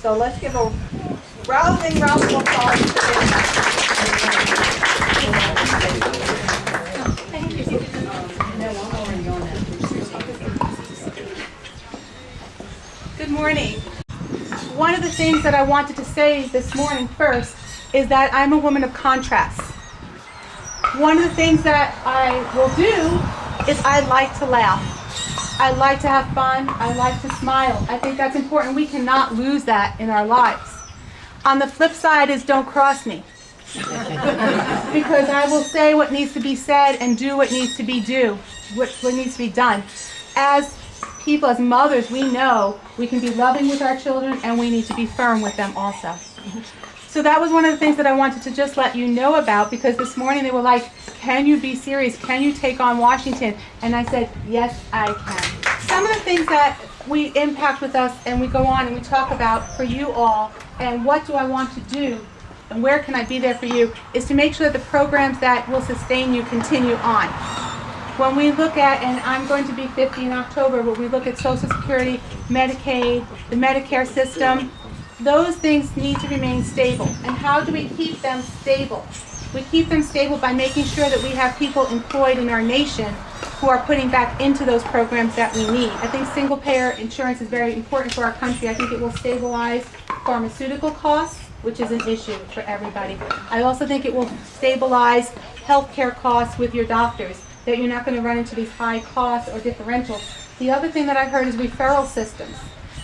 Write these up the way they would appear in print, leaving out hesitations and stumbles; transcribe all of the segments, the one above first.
So let's give a rousing round of applause to them. Good morning. One of the things that I wanted to say this morning first is that I'm a woman of contrast. One of the things that I will do is I like to laugh. I like to have fun. I like to smile. I think that's important. We cannot lose that in our lives. On the flip side is don't cross me. Because I will say what needs to be said and do what needs to be what needs to be done. As people, as mothers, we know we can be loving with our children and we need to be firm with them also. So that was one of the things that I wanted to just let you know about, because this morning they were like, can you be serious? Can you take on Washington? And I said, yes, I can. Some of the things that we impact with us and we go on and we talk about for you all and what do I want to do and where can I be there for you is to make sure that the programs that will sustain you continue on. When we look at, and I'm going to be 50 in October, but we look at Social Security, Medicaid, the Medicare system, those things need to remain stable. And how do we keep them stable? We keep them stable by making sure that we have people employed in our nation who are putting back into those programs that we need. I think single-payer insurance is very important for our country. I think it will stabilize pharmaceutical costs, which is an issue for everybody. I also think it will stabilize healthcare costs with your doctors, that you're not going to run into these high costs or differentials. The other thing that I heard is referral systems,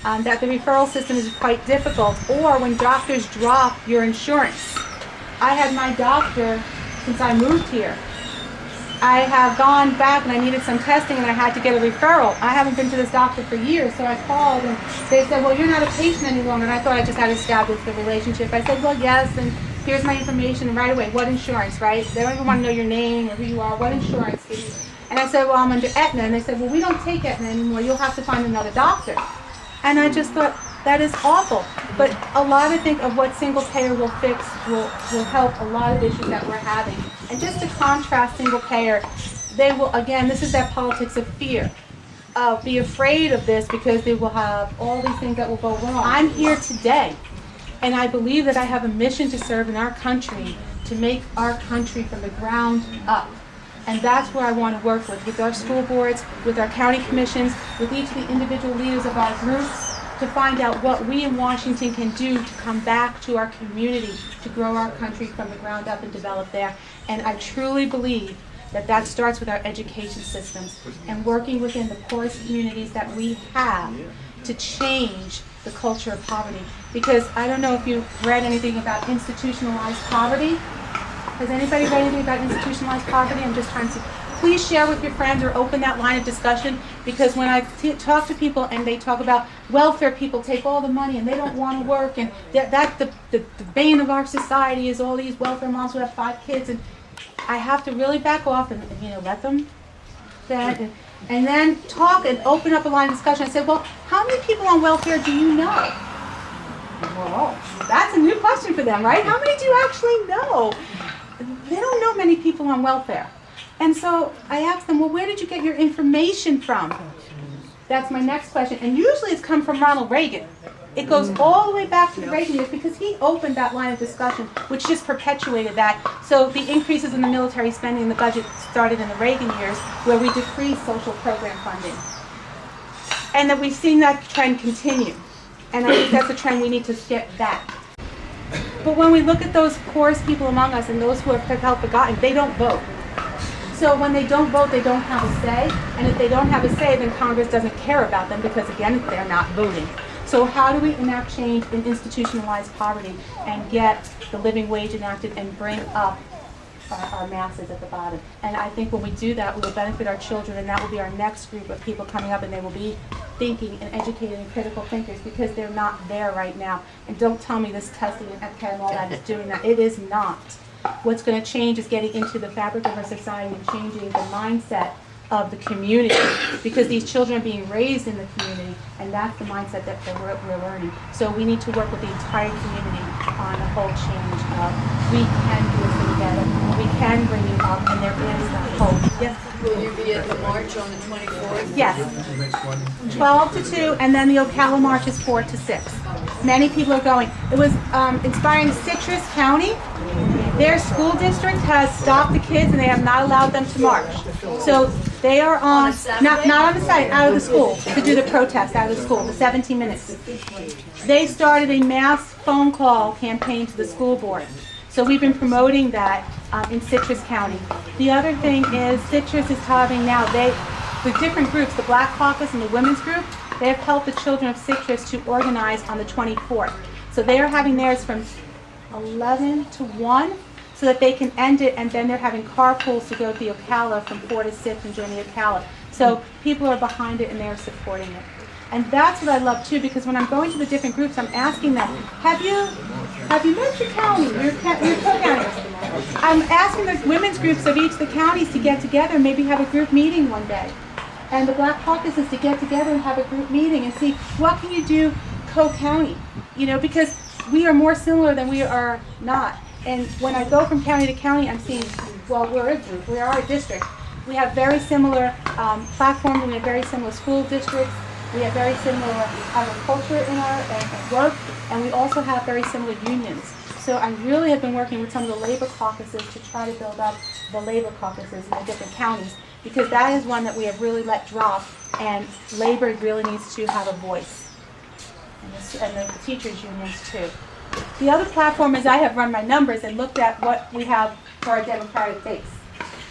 that the referral system is quite difficult, or when doctors drop your insurance. I had my doctor since I moved here. I have gone back and I needed some testing and I had to get a referral. I haven't been to this doctor for years, so I called and they said, well, you're not a patient any longer. And I thought I just had to establish the relationship. I said, well, yes, and here's my information. And right away, what insurance, right? They don't even want to know your name or who you are. What insurance? And I said, well, I'm under Aetna. And they said, well, we don't take Aetna anymore. You'll have to find another doctor. And I just thought, that is awful. But a lot, I think, of what single payer will fix will help a lot of issues that we're having. And just to contrast single payer, they will, again, this is that politics of fear. Be afraid of this because they will have all these things that will go wrong. I'm here today, and I believe that I have a mission to serve in our country, to make our country from the ground up. And that's where I want to work with our school boards, with our county commissions, with each of the individual leaders of our groups, to find out what we in Washington can do to come back to our community, to grow our country from the ground up and develop there. And I truly believe that that starts with our education systems and working within the poorest communities that we have to change the culture of poverty. Because I don't know if you've read anything about institutionalized poverty. Has anybody read anything about institutionalized poverty? I'm just trying to please share with your friends or open that line of discussion, because when I talk to people and they talk about welfare, people take all the money and they don't want to work, and that's the bane of our society is all these welfare moms who have 5 kids, and I have to really back off and let them that and then talk and open up a line of discussion. I said, well, how many people on welfare do you know? Well, that's a new question for them, right? How many do you actually know? They don't know many people on welfare. And so I asked them, well, where did you get your information from? That's my next question. And usually it's come from Ronald Reagan. It goes all the way back to the Reagan years because he opened that line of discussion, which just perpetuated that. So the increases in the military spending in the budget started in the Reagan years, where we decreased social program funding. And that we've seen that trend continue. And I think that's a trend we need to get back. But when we look at those poorest people among us and those who have felt forgotten, they don't vote. So when they don't vote, they don't have a say. And if they don't have a say, then Congress doesn't care about them because, again, they're not voting. So how do we enact change in institutionalized poverty and get the living wage enacted and bring up our masses at the bottom? And I think when we do that, we will benefit our children, and that will be our next group of people coming up, and they will be thinking and educated and critical thinkers because they're not there right now. And don't tell me this testing and EPCAT and all that is doing that. It is not. What's going to change is getting into the fabric of our society and changing the mindset of the community, because these children are being raised in the community, and that's the mindset that we're learning. So we need to work with the entire community on a whole change of we can do this together, we can bring you up, and there is the hope. Yes? Will you be at the march on the 24th? Yes. 12 to 2, and then the Ocala March is 4 to 6. Many people are going. It was inspiring. Citrus County, their school district has stopped the kids and they have not allowed them to march. So they are on, not on the site, out of the school, to do the protest out of the school, the 17 minutes. They started a mass phone call campaign to the school board. So we've been promoting that in Citrus County. The other thing is Citrus is having now, the different groups, the Black Caucus and the Women's Group, they have helped the children of Citrus to organize on the 24th. So they are having theirs from 11 to 1 so that they can end it, and then they're having carpools to go to the Ocala from 4 to 6 and join the Ocala. So people are behind it and they're supporting it. And that's what I love too, because when I'm going to the different groups, I'm asking them, have you met your county, your co-counties? I'm asking the women's groups of each of the counties to get together and maybe have a group meeting one day. And the Black Caucus is to get together and have a group meeting and see what can you do co-county, because we are more similar than we are not. And when I go from county to county, I'm seeing, well, we're a group, we are a district. We have very similar platforms, we have very similar school districts, we have very similar agriculture in our work, and we also have very similar unions. So I really have been working with some of the labor caucuses to try to build up the labor caucuses in the different counties, because that is one that we have really let drop, and labor really needs to have a voice, and the teachers' unions too. The other platform is I have run my numbers and looked at what we have for our Democratic base.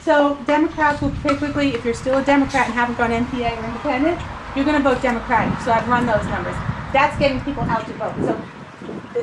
So Democrats will typically, if you're still a Democrat and haven't gone NPA or independent, you're going to vote Democratic. So I've run those numbers. That's getting people out to vote. So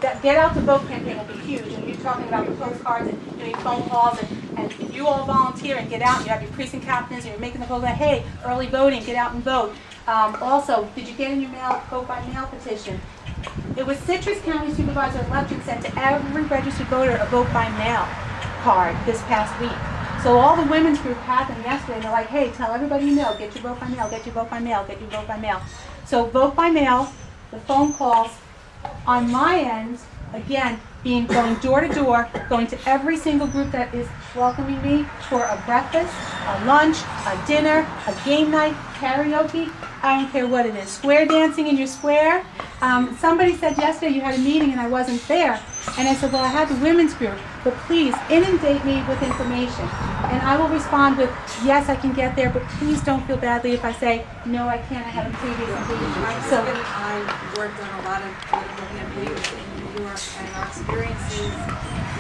that Get Out to Vote campaign will be huge. And you're talking about the postcards and doing phone calls, and if you all volunteer and get out, and you have your precinct captains, and you're making the call that, hey, early voting, get out and vote. Also, did you get in your vote by mail petition? It was Citrus County Supervisor Election sent to every registered voter a vote by mail card this past week. So all the women's group had them yesterday, and they're like, hey, tell everybody you know, get your vote by mail, get your vote by mail, get your vote by mail. So vote by mail, the phone calls, on my end, again, going door to door, going to every single group that is welcoming me for a breakfast, a lunch, a dinner, a game night, karaoke, I don't care what it is. Square dancing in your square. Somebody said yesterday you had a meeting and I wasn't there. And I said, well, I had the women's group, but please inundate me with information. And I will respond with, yes, I can get there, but please don't feel badly if I say, no, I can't, I have a previous engagement. So I worked on a lot of political campaigns in New York, and our experience is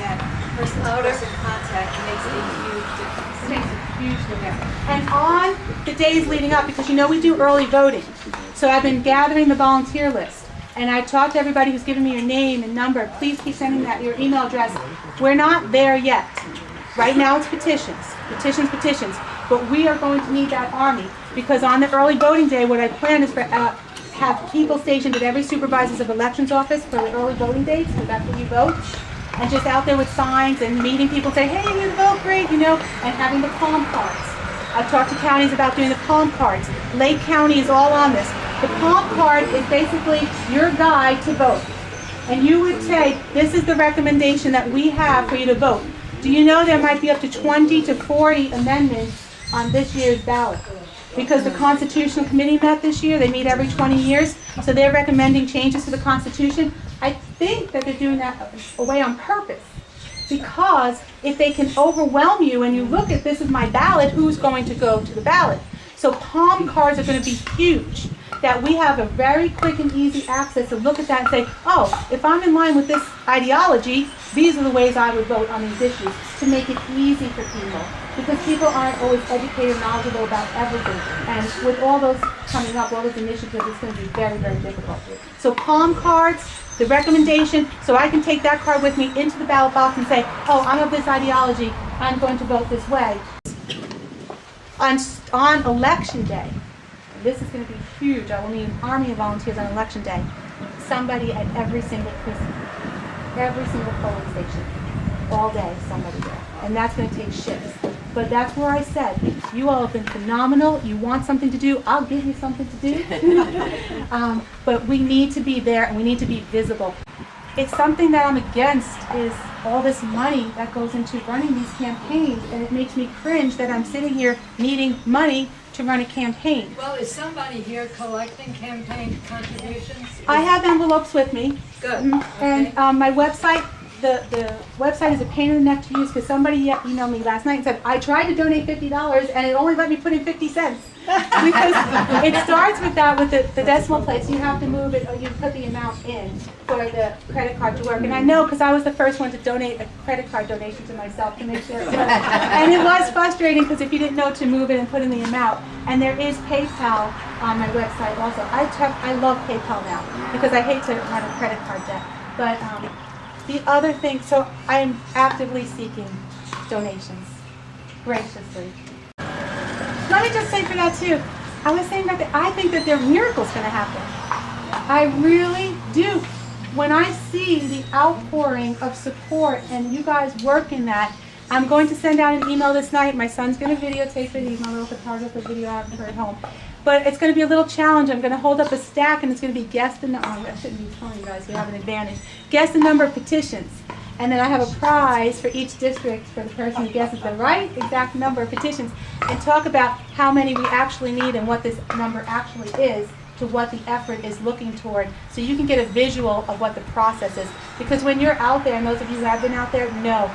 that person-to-person contact makes a huge difference. it makes a huge difference. And on the days leading up, because we do early voting, so I've been gathering the volunteer list. And I talked to everybody who's given me your name and number. Please keep sending that, your email address. We're not there yet. Right now it's petitions. But we are going to need that army, because on the early voting day, what I plan is for have people stationed at every supervisor's of elections office for the early voting dates, because that's when you vote. And just out there with signs and meeting people, say, hey, you vote great, and having the palm cards. I've talked to counties about doing the palm cards. Lake County is all on this. The palm card is basically your guide to vote. And you would say, this is the recommendation that we have for you to vote. Do you know there might be up to 20 to 40 amendments on this year's ballot? Because the Constitutional Committee met this year, they meet every 20 years, so they're recommending changes to the Constitution. I think that they're doing that away on purpose. Because if they can overwhelm you and you look at, this is my ballot, who's going to go to the ballot? So palm cards are going to be huge. That we have a very quick and easy access to look at that and say, oh, if I'm in line with this ideology, these are the ways I would vote on these issues, to make it easy for people. Because people aren't always educated and knowledgeable about everything. And with all those coming up, all those initiatives, it's going to be very, very difficult. So palm cards, the recommendation, so I can take that card with me into the ballot box and say, oh, I'm of this ideology, I'm going to vote this way. On election day, this is going to be huge. I will need an army of volunteers on election day. Somebody at every single precinct, every single polling station, all day, somebody there. And that's going to take shifts. But that's where I said, you all have been phenomenal. You want something to do, I'll give you something to do. But we need to be there and we need to be visible. It's something that I'm against is all this money that goes into running these campaigns, and it makes me cringe that I'm sitting here needing money to run a campaign. Well, is somebody here collecting campaign contributions? I have envelopes with me. Good. And my website, the website is a pain in the neck to use because somebody emailed me last night and said, I tried to donate $50 and it only let me put in 50 cents. Because it starts with that, with the decimal place. You have to move it, or you put the amount in for the credit card to work. And I know because I was the first one to donate a credit card donation to myself to make sure it worked. And it was frustrating because if you didn't know to move it and put in the amount. And there is PayPal on my website also. I love PayPal now because I hate to run a credit card debt. But the other thing, so I'm actively seeking donations, graciously. Let me just say for that too, I was saying that I think that there are miracles going to happen. I really do. When I see the outpouring of support and you guys work in that, I'm going to send out an email this night. My son's going to videotape it. He's my little photographer video I have at home. But it's going to be a little challenge. I'm going to hold up a stack and it's going to be guess the number. I shouldn't be telling you guys, you have an advantage. Guess the number of petitions. And then I have a prize for each district for the person who guesses the right exact number of petitions, and talk about how many we actually need and what this number actually is to what the effort is looking toward, so you can get a visual of what the process is. Because when you're out there, and those of you who have been out there know,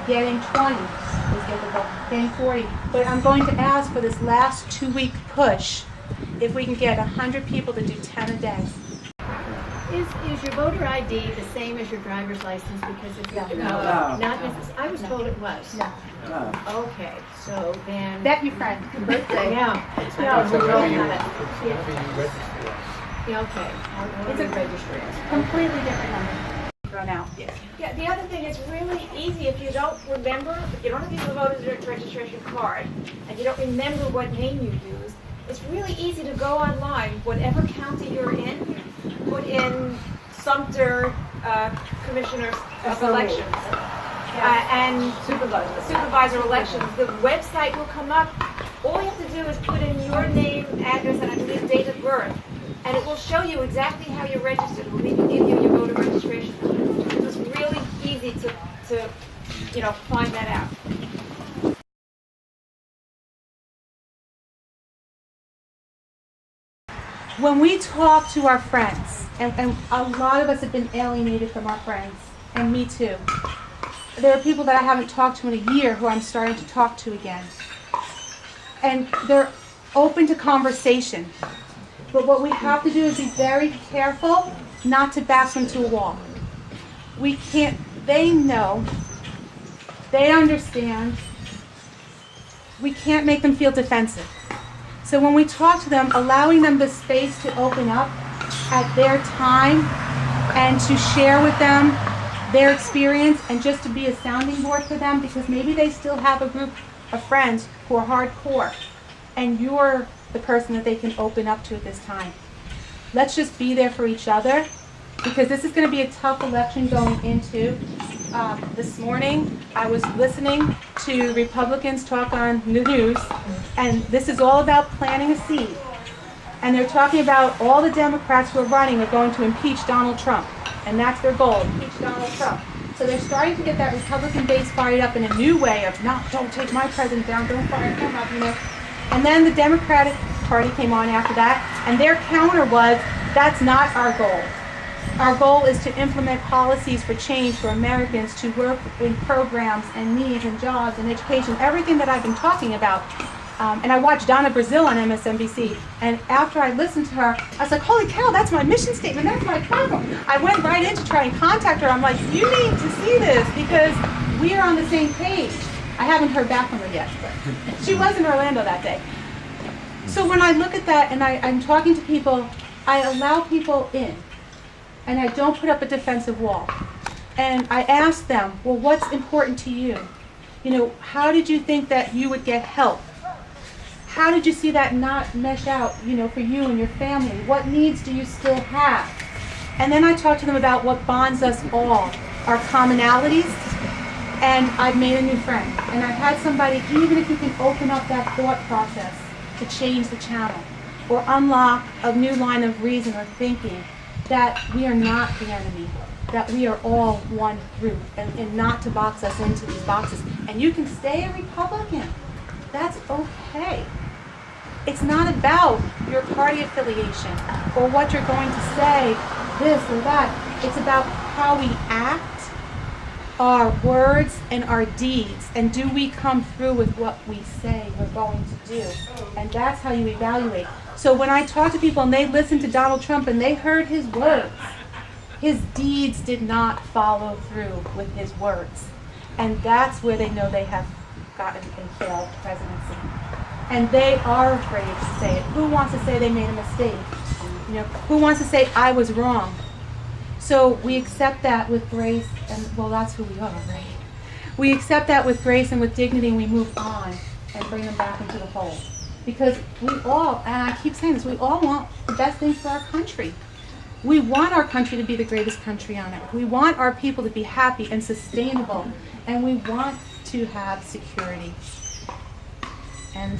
getting 20 is difficult, getting 40. But I'm going to ask for this last 2-week push if we can get 100 people to do 10 a day. Is your voter ID the same as your driver's license? Because if you're No. not necessarily, I was told it was. No. Okay, so then. Bet your friend. Birthday. Yeah. No, we don't have it's it. Yeah, okay. It's a registry. completely different number thrown out. Yeah, the other thing is really easy if you don't remember, if you don't have your voter's registration card, and you don't remember what name you used, it's really easy to go online, whatever county you're in, put in Sumter Commissioner of Elections and Supervisor Elections. The website will come up. All you have to do is put in your name, address, and I believe date of birth, and it will show you exactly how you're registered. It will even give you your voter registration number. It's really easy to find that out. When we talk to our friends, and a lot of us have been alienated from our friends, and me too. There are people that I haven't talked to in a year who I'm starting to talk to again. And they're open to conversation. But what we have to do is be very careful not to back them to a wall. We can't, they know, they understand, we can't make them feel defensive. So when we talk to them, allowing them the space to open up at their time and to share with them their experience and just to be a sounding board for them, because maybe they still have a group of friends who are hardcore and you're the person that they can open up to at this time. Let's just be there for each other, because this is going to be a tough election going into. This morning, I was listening to Republicans talk on the news, and this is all about planting a seed. And they're talking about all the Democrats who are running are going to impeach Donald Trump, and that's their goal, impeach Donald Trump. So they're starting to get that Republican base fired up in a new way of, no, don't take my president down, don't fire him up, And then the Democratic Party came on after that, and their counter was, that's not our goal. Our goal is to implement policies for change for Americans to work in programs and needs and jobs and education, everything that I've been talking about. And I watched Donna Brazile on MSNBC, and after I listened to her, I was like, holy cow, that's my mission statement, that's my platform. I went right in to try and contact her. I'm like, you need to see this because we are on the same page. I haven't heard back from her yet, but she was in Orlando that day. So when I look at that and I'm talking to people, I allow people in. And I don't put up a defensive wall. And I ask them, well, what's important to you? How did you think that you would get help? How did you see that not mesh out, for you and your family? What needs do you still have? And then I talk to them about what bonds us all, our commonalities, and I've made a new friend. And I've had somebody, even if you can open up that thought process to change the channel or unlock a new line of reason or thinking, that we are not the enemy. that we are all one group and not to box us into these boxes. And you can stay a Republican. That's okay. It's not about your party affiliation or what you're going to say, this or that. It's about how we act, our words, and our deeds. And do we come through with what we say we're going to do? And that's how you evaluate. So when I talk to people and they listen to Donald Trump and they heard his words, his deeds did not follow through with his words. And that's where they know they have gotten a failed presidency. And they are afraid to say it. Who wants to say they made a mistake? You know, who wants to say I was wrong? So we accept that with grace, and well, that's who we are, right? We accept that with grace and with dignity, and we move on and bring them back into the fold. Because we all, and I keep saying this, we all want the best things for our country. We want our country to be the greatest country on earth. We want our people to be happy and sustainable, and we want to have security. And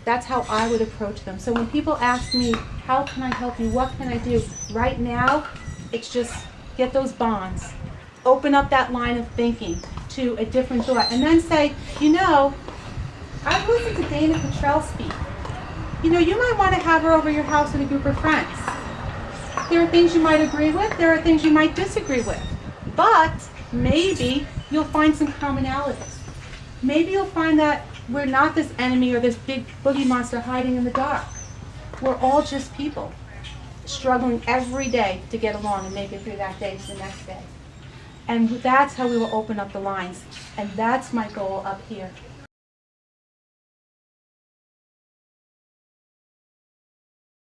that's how I would approach them. So when people ask me, how can I help you? What can I do? Right now, it's just get those bonds. Open up that line of thinking to a different thought. And then say, you know, I've listened to Dana Cottrell speak. You know, you might want to have her over your house with a group of friends. There are things you might agree with. There are things you might disagree with. But maybe you'll find some commonalities. Maybe you'll find that we're not this enemy or this big boogie monster hiding in the dark. We're all just people struggling every day to get along and make it through that day to the next day. And that's how we will open up the lines. And that's my goal up here.